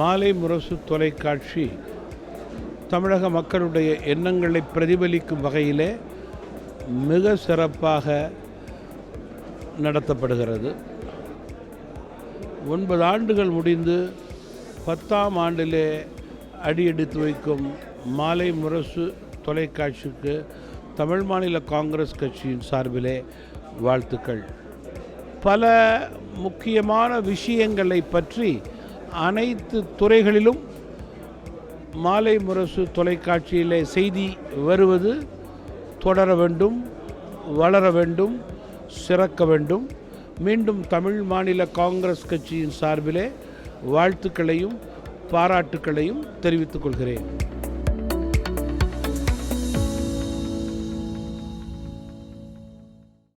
மாலை முரசு தொலைக்காட்சி தமிழக மக்களுடைய எண்ணங்களை பிரதிபலிக்கும் வகையிலே மிக சிறப்பாக நடத்தப்படுகிறது. 9 ஆண்டுகள் முடிந்து 10ஆம் ஆண்டிலே அடியெடுத்து வைக்கும் மாலை முரசு தொலைக்காட்சிக்கு தமிழ் மாநில காங்கிரஸ் கட்சியின் சார்பிலே வாழ்த்துக்கள். பல முக்கியமான விஷயங்களை பற்றி அனைத்து துறைகளிலும் மாலை முரசு தொலைக்காட்சியிலே செய்தி வருவது தொடர வேண்டும், வளர வேண்டும், சிறக்க வேண்டும். மீண்டும் தமிழ் மாநில காங்கிரஸ் கட்சியின் சார்பிலே வாழ்த்துக்களையும் பாராட்டுக்களையும் தெரிவித்துக் கொள்கிறேன்.